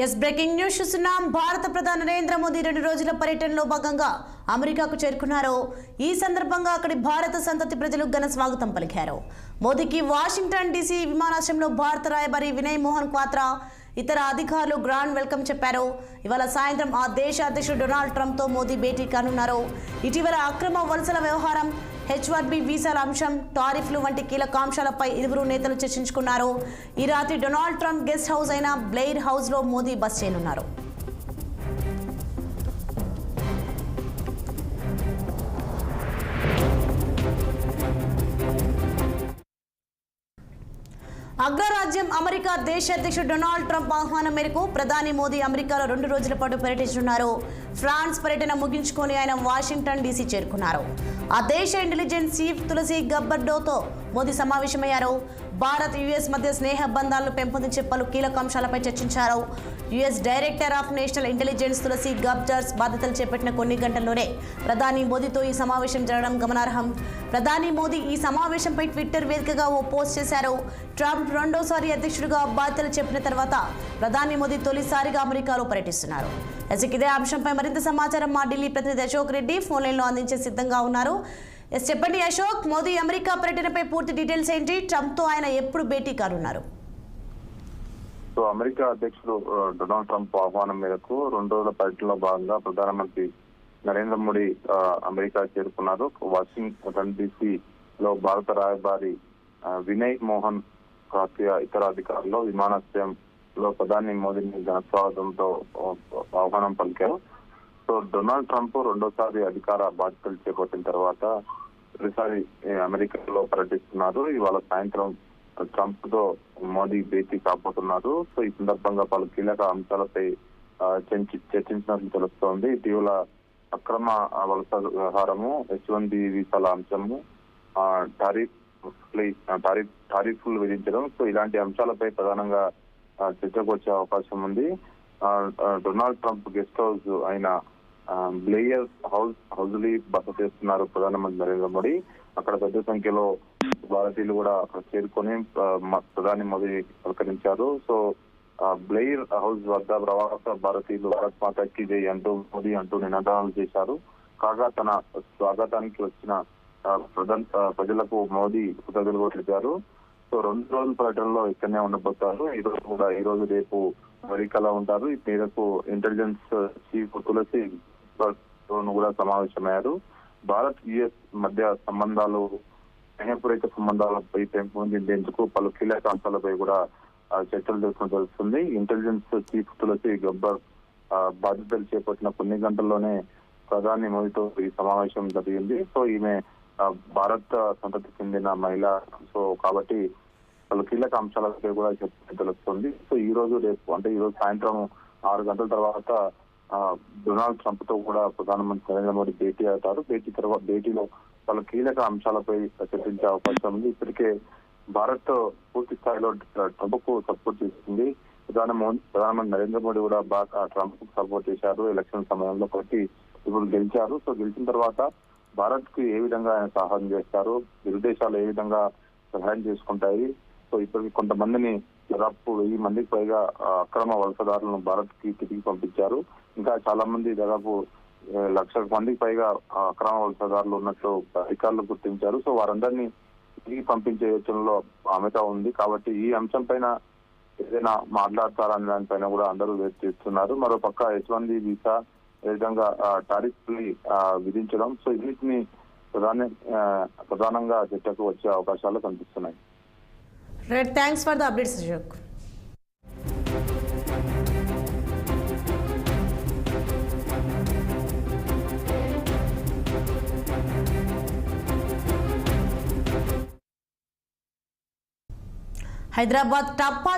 Yes breaking news చూస్తున్నాం. భారత ప్రధాని నరేంద్ర మోదీ 2 రోజుల పర్యటనలో భాగంగా అమెరికాకు చేరుకున్నారు. ఈ సందర్భంగా అక్కడి భారత సంతతి ప్రజలు ఘన స్వాగతం పలికారు. మోదీకి వాషింగ్టన్ డీసీ విమానాశ్రయంలో భారత రాయబారి వినయ్ మోహన్ క్వాత్రా ఇతర అధికారులు గ్రాండ్ వెల్కమ్ చెప్పారు. ఇవాళ సాయంత్రం ఆ దేశ అధ్యక్షుడు డొనాల్డ్ ట్రంప్తో మోదీ భేటీ కానున్నారు. ఇటీవల అక్రమ వలసల వ్యవహారం, H-1B వీసాల అంశం, టారిఫ్లు వంటి కీలక అంశాలపై ఇరువురు నేతలు చర్చించుకున్నారు. ఈ రాత్రి డొనాల్డ్ ట్రంప్ గెస్ట్ హౌస్ అయిన బ్లెయిర్ హౌస్లో మోదీ బస చేయనున్నారు. అగ్రరాజ్యం అమెరికా దేశ అధ్యక్షుడు డొనాల్డ్ ట్రంప్ ఆహ్వానం మేరకు ప్రధాని మోదీ అమెరికాలో 2 రోజుల పాటు పర్యటించనున్నారు. ఫ్రాన్స్ పర్యటన ముగించుకొని ఆయన వాషింగ్టన్ డీసీ చేరుకున్నారు. ఆ దేశ ఇంటెలిజెన్స్ చీఫ్ తులసి గబ్బర్డోతో మోదీ సమావేశమయ్యారు. భారత్ యుఎస్ మధ్య స్నేహ బంధాలను పెంపొందించే పలు కీలక అంశాలపై చర్చించారు. US director of national intelligence Tulsi Gabbard బాధ్యతలు చేపట్టిన కొన్ని గంటల్లోనే ప్రధాని మోదీతో ఈ సమావేశం జరగడం గమనార్హం. ప్రధాని మోదీ ఈ సమావేశంపై ట్విట్టర్ వేదికగా ఓ పోస్ట్ చేశారు. ట్రంప్ రెండోసారి అధ్యక్షుడిగా బాధ్యతలు చెప్పిన తర్వాత ప్రధాని మోదీ తొలిసారిగా అమెరికాలో పర్యటిస్తున్నారు. ఇదే అంశంపై మరింత సమాచారం మా ఢిల్లీ ప్రతినిధి అశోక్ రెడ్డి ఫోన్ లైన్లో అందించే సిద్ధంగా ఉన్నారు. చెప్పండి అశోక్, మోదీ అమెరికా పర్యటనపై పూర్తి డీటెయిల్స్ ఏంటి? ట్రంప్తో ఆయన ఎప్పుడు భేటీ కానున్నారు? సో అమెరికా అధ్యక్షుడు డొనాల్డ్ ట్రంప్ ఆహ్వానం మేరకు 2 రోజుల పర్యటనలో భాగంగా ప్రధానమంత్రి నరేంద్ర మోడీ అమెరికా చేరుకున్నారు. వాషింగ్టన్ డీసీ లో భారత రాయబారి వినయ్ మోహన్ క్వాత్రా ఇతర అధికారులు విమానాశ్రయంలో ప్రధాని మోదీని ఘనస్వాగతంతో ఆహ్వానం పలికారు. సో డొనాల్డ్ ట్రంప్ రెండోసారి అధికార బాధ్యతలు చేపట్టిన తర్వాత తొలిసారి అమెరికాలో పర్యటిస్తున్నారు. ఇవాళ సాయంత్రం ట్రంప్ తో మోదీ భేటీ కాబోతున్నారు. సో ఈ సందర్భంగా పలు కీలక అంశాలపై చర్చించినట్లు తెలుస్తోంది. ఇటీవల అక్రమ వలస వ్యవహారము, H-1B వీసాల అంశము, టారిఫ్లు విధించడం, సో ఇలాంటి అంశాలపై ప్రధానంగా చర్చకు వచ్చే అవకాశం ఉంది. డొనాల్డ్ ట్రంప్ గెస్ట్ హౌస్ అయిన బ్లెయిర్ హౌజ్లీ బస చేస్తున్నారు ప్రధానమంత్రి నరేంద్ర మోడీ. అక్కడ పెద్ద సంఖ్యలో భారతీయులు కూడా చేరుకొని ప్రధాని మోదీ పలకరించారు. సో బ్లెయిర్ హౌస్ వద్ద ప్రవాస భారతీయులు భారత్ మాతాకి జై అంటూ నినాదాలు చేశారు. కాగా తన స్వాగతానికి వచ్చిన ప్రజలకు మోదీ కృతజ్ఞతలు తెలిపారు. సో 2 రోజుల పర్యటనలో ఇక్కడనే ఉండబోతారు. ఈ రోజు రేపు అమెరికాలో ఉంటారు. ఈ మేరకు ఇంటెలిజెన్స్ చీఫ్ తులసి కూడా సమావేశమయ్యారు. భారత్ యుఎస్ మధ్య సంబంధాలు, స్నేహపూరిత సంబంధాలపై పెంపొందించేందుకు పలు కీలక అంశాలపై కూడా చర్చలు జరుగుతున్నట్టు తెలుస్తుంది. ఇంటెలిజెన్స్ చీఫ్ తులసి గబ్బర్డ్ బాధ్యతలు చేపట్టిన కొన్ని గంటల్లోనే ప్రధాని మోదీతో ఈ సమావేశం జరిగింది. సో ఈమె భారత సంతతికి చెందిన మహిళ. సో కాబట్టి పలు కీలక అంశాలపై కూడా చర్చ తెలుస్తుంది. సో ఈ రోజు రేపు అంటే ఈ రోజు సాయంత్రం 6 గంటల తర్వాత డొనాల్డ్ ట్రంప్ తో కూడా ప్రధానమంత్రి నరేంద్ర మోదీ భేటీ అవుతారు. భేటీలో పలు కీలక అంశాలపై చర్చించే అవకాశం ఉంది. ఇప్పటికే భారత్ పూర్తి స్థాయిలో ట్రంప్ కు సపోర్ట్ చేస్తుంది. ప్రధానమంత్రి నరేంద్ర మోదీ కూడా బాగా ట్రంప్ కు సపోర్ట్ చేశారు ఎలక్షన్ సమయంలో. కాబట్టి ఇప్పుడు గెలిచారు. సో గెలిచిన తర్వాత భారత్ కు ఏ విధంగా ఆయన సహాయం చేస్తారు, ఇరు దేశాలు ఏ విధంగా సహాయం చేసుకుంటాయి. సో ఇప్పటికి కొంతమందిని దాదాపు 1000 మందికి పైగా అక్రమ వలసదారులను భారత్ కి తిరిగి పంపించారు. ఇంకా చాలా మంది దాదాపు 1,00,000 మందికి పైగా అక్రమ వలసదారులు ఉన్నట్లు అధికారులు గుర్తించారు. సో వారందరినీ తిరిగి పంపించే యోచనలో అమెరికా ఉంది. కాబట్టి ఈ అంశం పైన ఏదైనా మాట్లాడతారనే దానిపైన కూడా అందరూ వేచి చేస్తున్నారు. మరో పక్క H-1B వీసా, ఏ విధంగా టారిఫ్ విధించడం, సో వీటిని ప్రధానంగా చర్చకు వచ్చే అవకాశాలు కనిపిస్తున్నాయి. Thanks for the updates Ashok. Hyderabad టప్పా